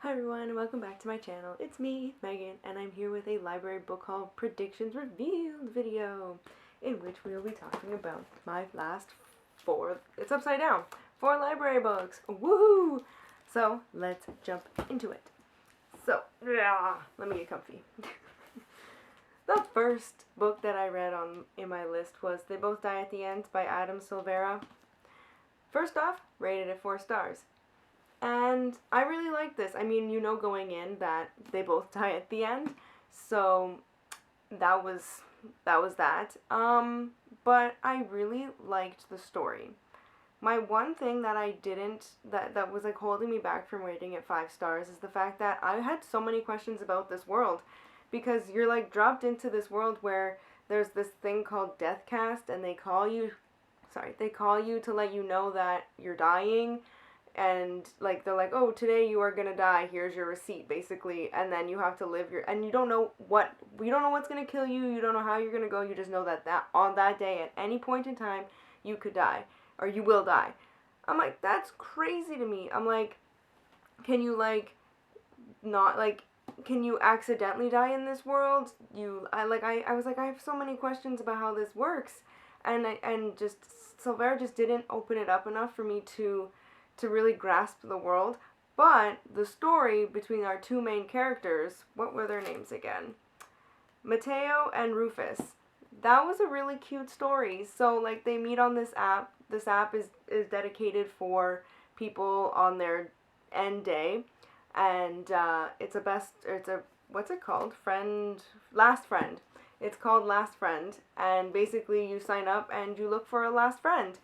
Hi everyone and welcome back to my channel. It's me, Megan, and I'm here with a library book haul predictions revealed video in which we will be talking about my last it's upside down, 4 library books. Woohoo! So let's jump into it. So, let me get comfy. The first book that I read in my list was They Both Die at the End by Adam Silvera. First off, rated it 4 stars. And I really like this. I mean, you know going in that they both die at the end. So that was that. But I really liked the story. My one thing that I didn't that was like holding me back from rating it 5 stars is the fact that I had so many questions about this world, because you're like dropped into this world where there's this thing called death cast, and they call you to let you know that you're dying, and like they're like, oh, today you are gonna die, here's your receipt, basically, and then you have to live and you don't know what's gonna kill you, you don't know how you're gonna go, you just know that on that day at any point in time you could die, or you will die. I'm like, that's crazy to me. I'm like, can you like not like can you accidentally die in this world? I was like, I have so many questions about how this works, and just Silvera just didn't open it up enough for me to really grasp the world. But the story between our two main characters, what were their names again? Mateo and Rufus. That was a really cute story. So like they meet on this app. This app is dedicated for people on their end day, and it's a what's it called? Last Friend. It's called Last Friend, and basically you sign up and you look for a last friend.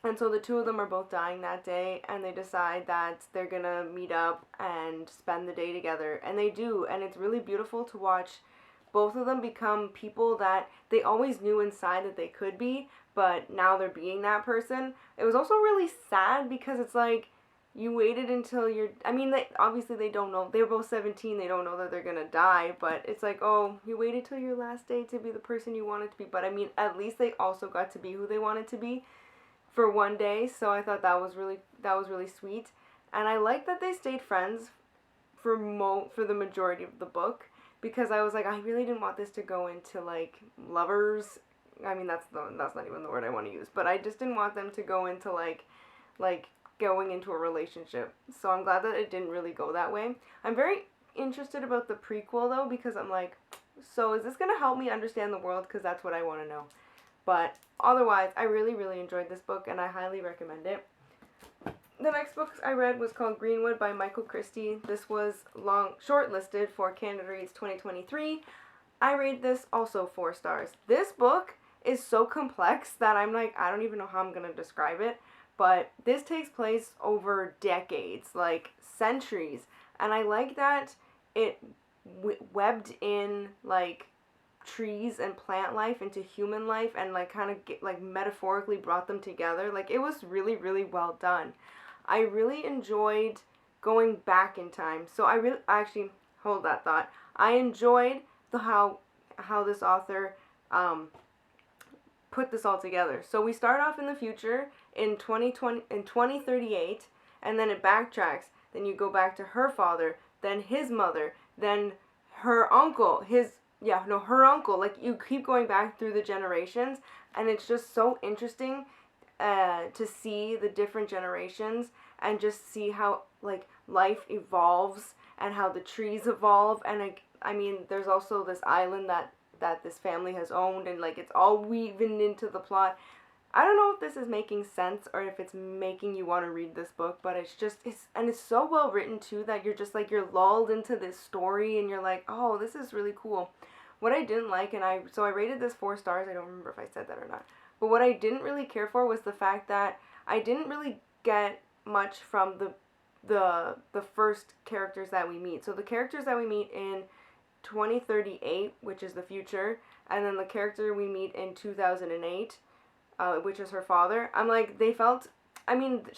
And so the two of them are both dying that day, and they decide that they're gonna meet up and spend the day together. And they do, and it's really beautiful to watch both of them become people that they always knew inside that they could be, but now they're being that person. It was also really sad because it's like, you waited until obviously they don't know, they're both 17, they don't know that they're gonna die, but it's like, oh, you waited till your last day to be the person you wanted to be. But I mean, at least they also got to be who they wanted to be for one day. So I thought that was really sweet, and I like that they stayed friends for the majority of the book, because I was like, I really didn't want this to go into like lovers. I mean, that's not even the word I want to use, but I just didn't want them to go into like going into a relationship. So I'm glad that it didn't really go that way. I'm very interested about the prequel though, because I'm like, so is this gonna help me understand the world? Because that's what I want to know. But otherwise, I really, really enjoyed this book, and I highly recommend it. The next book I read was called Greenwood by Michael Christie. This was shortlisted for Canada Reads 2023. I rate this also 4 stars. This book is so complex that I'm like, I don't even know how I'm going to describe it. But this takes place over decades, like centuries. And I like that it webbed in like trees and plant life into human life, and like kind of like metaphorically brought them together. Like, it was really, really well done. I really enjoyed going back in time. So actually, hold that thought. I enjoyed how this author put this all together. So we start off in the future in 2038, and then it backtracks. Then you go back to her father, then his mother, then her uncle, her uncle. Like, you keep going back through the generations, and it's just so interesting to see the different generations, and just see how like life evolves and how the trees evolve. And like, I mean, there's also this island that this family has owned, and like it's all weaving into the plot. I don't know if this is making sense or if it's making you want to read this book, but it's so well written too that you're just like, you're lulled into this story, and you're like, oh, this is really cool. What I didn't like, I rated this 4 stars. I don't remember if I said that or not. But what I didn't really care for was the fact that I didn't really get much from the first characters that we meet. So the characters that we meet in 2038, which is the future, and then the character we meet in 2008, which is her father. I'm like, they're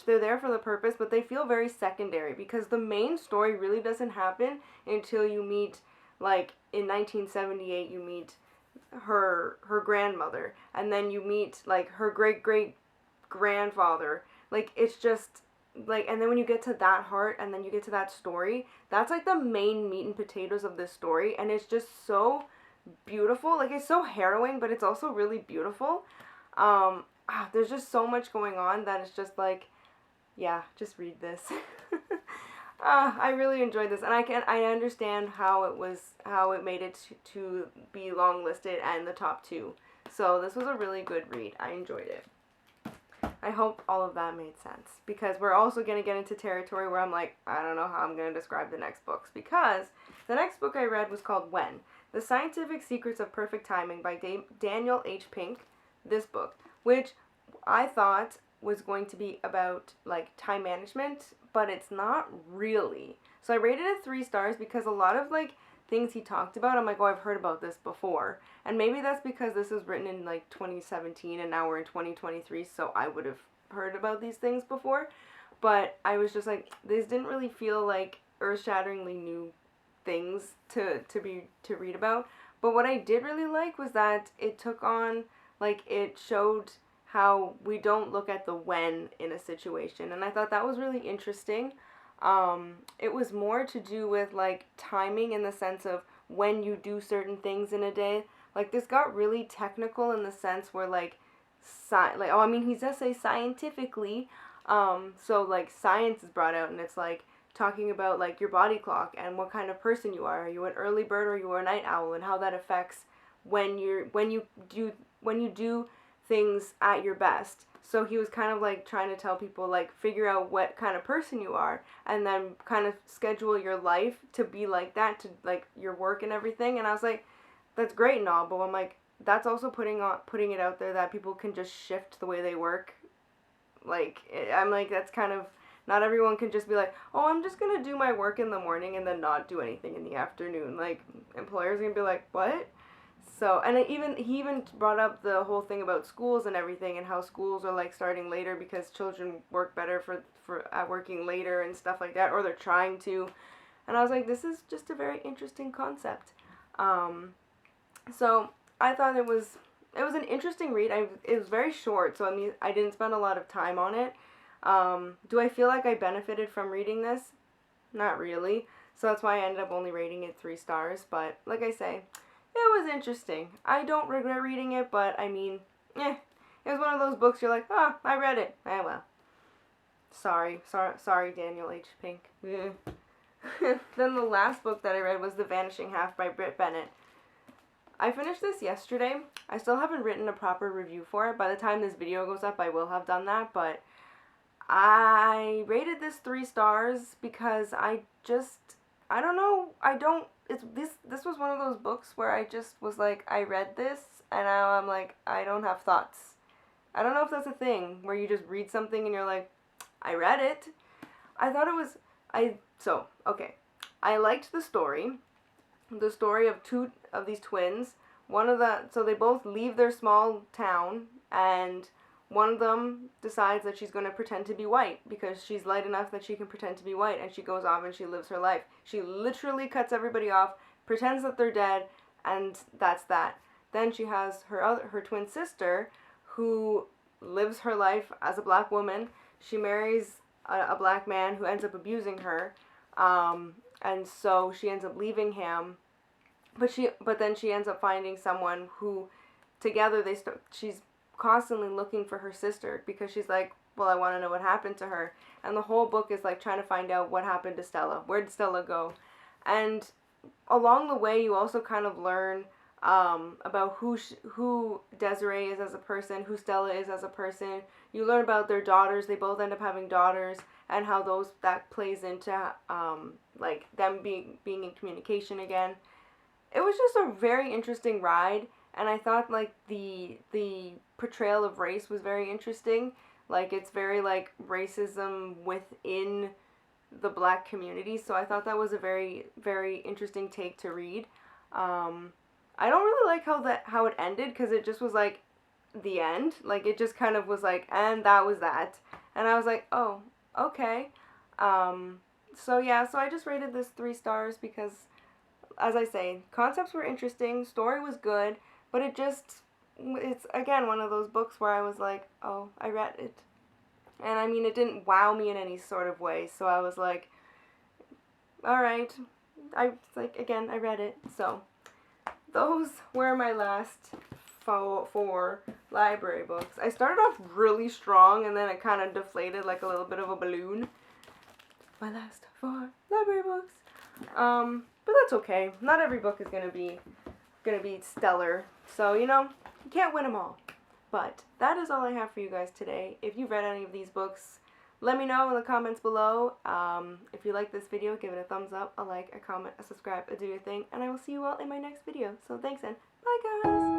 there for the purpose, but they feel very secondary, because the main story really doesn't happen until you meet, like, in 1978, you meet her grandmother, and then you meet like her great grandfather. Like, it's just like, and then when you get to that heart and then you get to that story, that's like the main meat and potatoes of this story, and it's just so beautiful. Like, it's so harrowing, but it's also really beautiful. There's just so much going on that it's just like, yeah, just read this. I really enjoyed this, and I understand how it made it to be long listed and the top 2. So this was a really good read. I enjoyed it. I hope all of that made sense, because we're also going to get into territory where I'm like, I don't know how I'm going to describe the next books, because the next book I read was called When: The Scientific Secrets of Perfect Timing by Daniel H. Pink. This book, which I thought was going to be about like time management, but it's not really. So I rated it 3 stars because a lot of like things he talked about, I'm like, oh, I've heard about this before. And maybe that's because this was written in like 2017 and now we're in 2023, so I would have heard about these things before. But I was just like, these didn't really feel like earth-shatteringly new things to read about. But what I did really like was that it took on, like, it showed how we don't look at the when in a situation, and I thought that was really interesting. It was more to do with like timing in the sense of when you do certain things in a day. Like, this got really technical in the sense where like he does say scientifically, so like science is brought out, and it's like talking about like your body clock and what kind of person you are. Are you an early bird or are you a night owl, and how that affects when you do things at your best. So he was kind of like trying to tell people, like, figure out what kind of person you are and then kind of schedule your life to be like that, to like your work and everything. And I was like, that's great and all, but I'm like, that's also putting it out there that people can just shift the way they work. Like, I'm like, that's kind of, not everyone can just be like, oh, I'm just gonna do my work in the morning and then not do anything in the afternoon. Like, employers are gonna be like, what? So, and he even brought up the whole thing about schools and everything, and how schools are like starting later because children work better for working later and stuff like that, or they're trying to. And I was like, this is just a very interesting concept. So I thought it was an interesting read. It was very short, so I mean, I didn't spend a lot of time on it. Do I feel like I benefited from reading this? Not really. So that's why I ended up only rating it 3 stars. But like I say, it was interesting. I don't regret reading it, but I mean, it was one of those books you're like, oh, I read it. Well. Sorry, Daniel H. Pink. Then the last book that I read was The Vanishing Half by Britt Bennett. I finished this yesterday. I still haven't written a proper review for it. By the time this video goes up, I will have done that, but I rated this 3 stars because I don't know, this was one of those books where I just was like, I read this, and now I'm like, I don't have thoughts. I don't know if that's a thing, where you just read something and you're like, I read it. I thought it was, okay. I liked the story of 2 of these twins. So they both leave their small town, and one of them decides that she's going to pretend to be white because she's light enough that she can pretend to be white, and she goes off and she lives her life. She literally cuts everybody off, pretends that they're dead, and that's that. Then she has her twin sister who lives her life as a black woman. She marries a black man who ends up abusing her, and so she ends up leaving him. But then she ends up finding someone who, together she's constantly looking for her sister because she's like, well, I want to know what happened to her. And the whole book is like trying to find out what happened to Stella. Where did Stella go? And along the way, you also kind of learn about who Desiree is as a person, who Stella is as a person. You learn about their daughters. They both end up having daughters, and how that plays into like them being in communication again. It was just a very interesting ride, and I thought like the portrayal of race was very interesting. Like, it's very like racism within the black community, so I thought that was a very, very interesting take to read. I don't really like how it ended, because it just was like the end. Like, it just kind of was like, and that was that. And I was like, oh, okay. So yeah, so I just rated this 3 stars because, as I say, concepts were interesting, story was good, but it's again one of those books where I was like, oh, I read it. And I mean, it didn't wow me in any sort of way, so I was like, alright. Again, I read it. So, those were my last four library books. I started off really strong, and then it kind of deflated like a little bit of a balloon. My last 4 library books. But that's okay. Not every book is gonna be stellar. So, you know, you can't win them all. But that is all I have for you guys today. If you've read any of these books, let me know in the comments below. If you like this video, give it a thumbs up, a like, a comment, a subscribe, a do your thing, and I will see you all in my next video. So thanks, and bye guys!